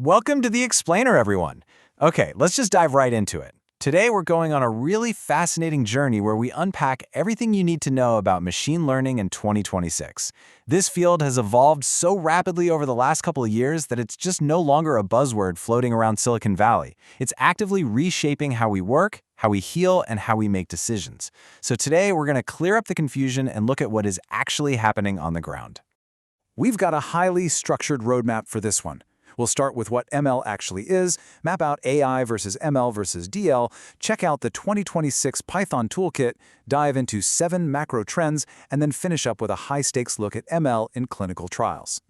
Welcome to the Explainer, everyone. Okay, let's just dive right into it. Today, we're going on a really fascinating journey where we unpack everything you need to know about machine learning in 2026. This field has evolved so rapidly over the last couple of years that it's just no longer a buzzword floating around Silicon Valley. It's actively reshaping how we work, how we heal, and how we make decisions. So today, we're going to clear up the confusion and look at what is actually happening on the ground. We've got a highly structured roadmap for this one. We'll start with what ML actually is, map out AI versus ML versus DL, check out the 2026 Python toolkit, dive into 7 macro trends, and then finish up with a high-stakes look at ML in clinical trials.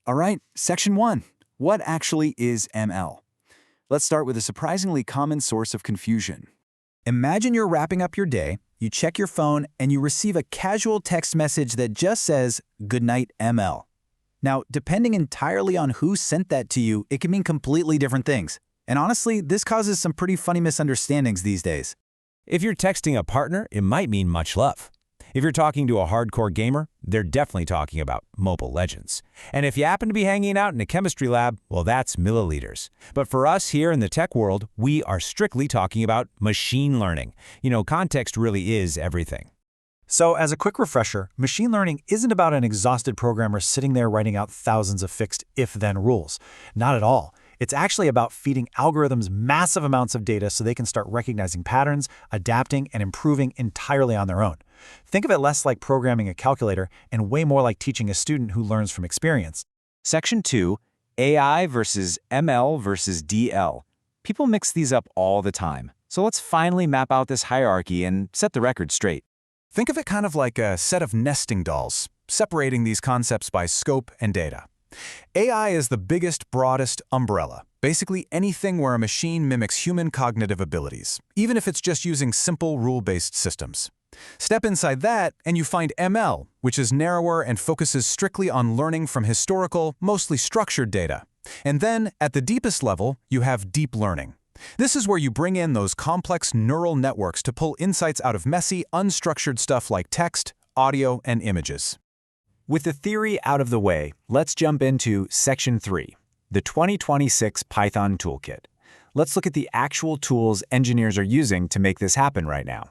All right, Section 1. What actually is ML? Let's start with a surprisingly common source of confusion. Imagine you're wrapping up your day, you check your phone, and you receive a casual text message that just says, "Good night, ML." Now, depending entirely on who sent that to you, it can mean completely different things. And honestly, this causes some pretty funny misunderstandings these days. If you're texting a partner, it might mean much love. If you're talking to a hardcore gamer, they're definitely talking about Mobile Legends. And if you happen to be hanging out in a chemistry lab, well, that's milliliters. But for us here in the tech world, we are strictly talking about machine learning. Context really is everything. So as a quick refresher, machine learning isn't about an exhausted programmer sitting there writing out thousands of fixed if-then rules. Not at all. It's actually about feeding algorithms massive amounts of data so they can start recognizing patterns, adapting, and improving entirely on their own. Think of it less like programming a calculator and way more like teaching a student who learns from experience. Section 2, AI versus ML versus DL. People mix these up all the time. So let's finally map out this hierarchy and set the record straight. Think of it kind of like a set of nesting dolls, separating these concepts by scope and data. AI is the biggest, broadest umbrella, basically anything where a machine mimics human cognitive abilities, even if it's just using simple rule-based systems. Step inside that, and you find ML, which is narrower and focuses strictly on learning from historical, mostly structured data. And then, at the deepest level, you have deep learning. This is where you bring in those complex neural networks to pull insights out of messy, unstructured stuff like text, audio, and images. With the theory out of the way, let's jump into Section 3, the 2026 Python Toolkit. Let's look at the actual tools engineers are using to make this happen right now.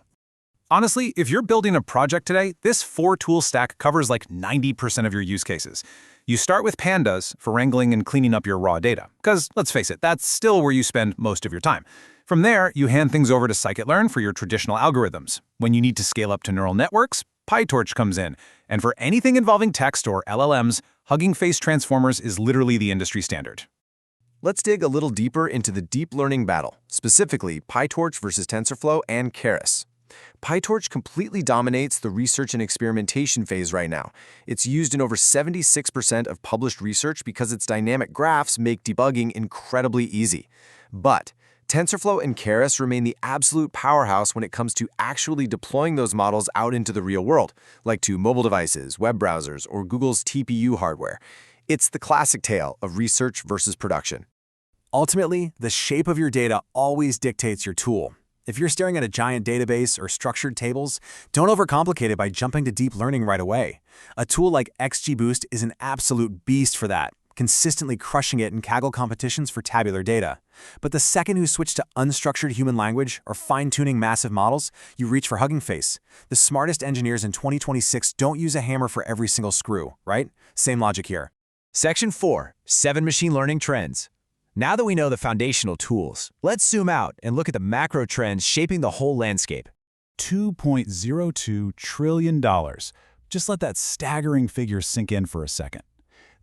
Honestly, if you're building a project today, this 4-tool stack covers like 90% of your use cases. You start with Pandas for wrangling and cleaning up your raw data, because let's face it, that's still where you spend most of your time. From there, you hand things over to scikit-learn for your traditional algorithms. When you need to scale up to neural networks, PyTorch comes in. And for anything involving text or LLMs, Hugging Face Transformers is literally the industry standard. Let's dig a little deeper into the deep learning battle, specifically PyTorch versus TensorFlow and Keras. PyTorch completely dominates the research and experimentation phase right now. It's used in over 76% of published research because its dynamic graphs make debugging incredibly easy. But TensorFlow and Keras remain the absolute powerhouse when it comes to actually deploying those models out into the real world, like to mobile devices, web browsers, or Google's TPU hardware. It's the classic tale of research versus production. Ultimately, the shape of your data always dictates your tool. If you're staring at a giant database or structured tables, don't overcomplicate it by jumping to deep learning right away. A tool like XGBoost is an absolute beast for that, consistently crushing it in Kaggle competitions for tabular data. But the second you switch to unstructured human language or fine-tuning massive models, you reach for Hugging Face. The smartest engineers in 2026 don't use a hammer for every single screw, right? Same logic here. Section 4, 7 Machine Learning Trends. Now that we know the foundational tools, let's zoom out and look at the macro trends shaping the whole landscape. $2.02 trillion. Just let that staggering figure sink in for a second.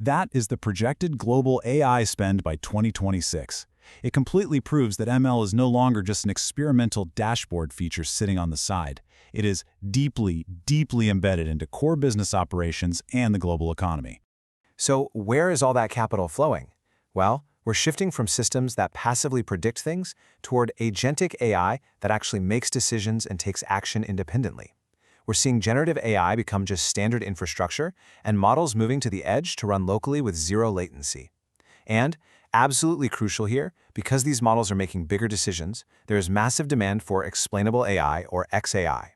That is the projected global AI spend by 2026. It completely proves that ML is no longer just an experimental dashboard feature sitting on the side. It is deeply, deeply embedded into core business operations and the global economy. So where is all that capital flowing? Well, we're shifting from systems that passively predict things toward agentic AI that actually makes decisions and takes action independently. We're seeing generative AI become just standard infrastructure and models moving to the edge to run locally with zero latency. And, absolutely crucial here, because these models are making bigger decisions, there is massive demand for explainable AI or XAI.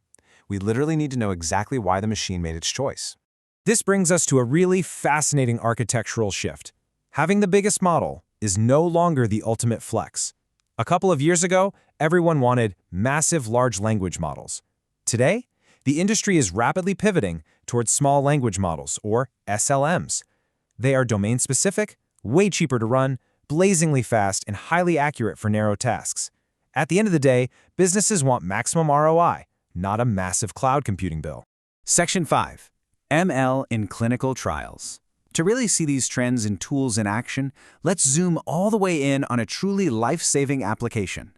We literally need to know exactly why the machine made its choice. This brings us to a really fascinating architectural shift. Having the biggest model is no longer the ultimate flex. A couple of years ago, everyone wanted massive large language models. Today, the industry is rapidly pivoting towards small language models, or SLMs. They are domain-specific, way cheaper to run, blazingly fast, and highly accurate for narrow tasks. At the end of the day, businesses want maximum ROI, not a massive cloud computing bill. Section 5. ML in clinical trials. To really see these trends and tools in action, let's zoom all the way in on a truly life-saving application.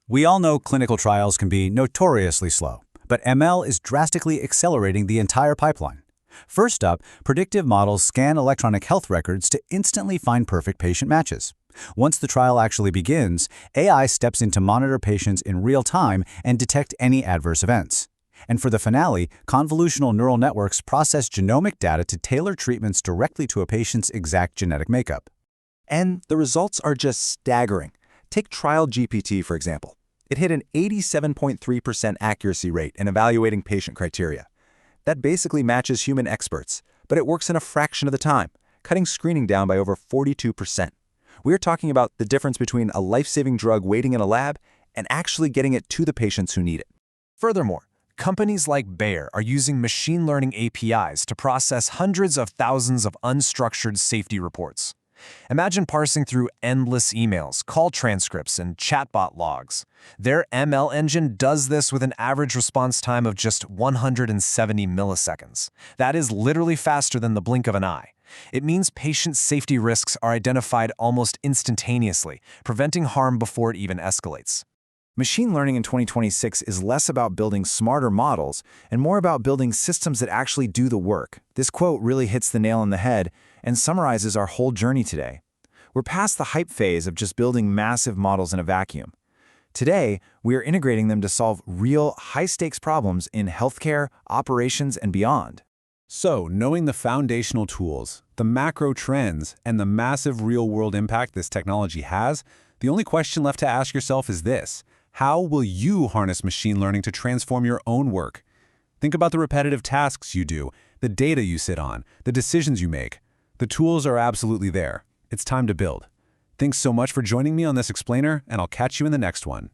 We all know clinical trials can be notoriously slow, but ML is drastically accelerating the entire pipeline. First up, predictive models scan electronic health records to instantly find perfect patient matches. Once the trial actually begins, AI steps in to monitor patients in real time and detect any adverse events. And for the finale, convolutional neural networks process genomic data to tailor treatments directly to a patient's exact genetic makeup. And the results are just staggering. Take Trial GPT, for example. It hit an 87.3% accuracy rate in evaluating patient criteria. That basically matches human experts, but it works in a fraction of the time, cutting screening down by over 42%. We're talking about the difference between a life-saving drug waiting in a lab and actually getting it to the patients who need it. Furthermore, companies like Bayer are using machine learning APIs to process hundreds of thousands of unstructured safety reports. Imagine parsing through endless emails, call transcripts, and chatbot logs. Their ML engine does this with an average response time of just 170 milliseconds. That is literally faster than the blink of an eye. It means patient safety risks are identified almost instantaneously, preventing harm before it even escalates. Machine learning in 2026 is less about building smarter models and more about building systems that actually do the work. This quote really hits the nail on the head and summarizes our whole journey today. We're past the hype phase of just building massive models in a vacuum. Today, we are integrating them to solve real, high-stakes problems in healthcare, operations, and beyond. So, knowing the foundational tools, the macro trends, and the massive real-world impact this technology has, the only question left to ask yourself is this: how will you harness machine learning to transform your own work? Think about the repetitive tasks you do, the data you sit on, the decisions you make. The tools are absolutely there. It's time to build. Thanks so much for joining me on this explainer, and I'll catch you in the next one.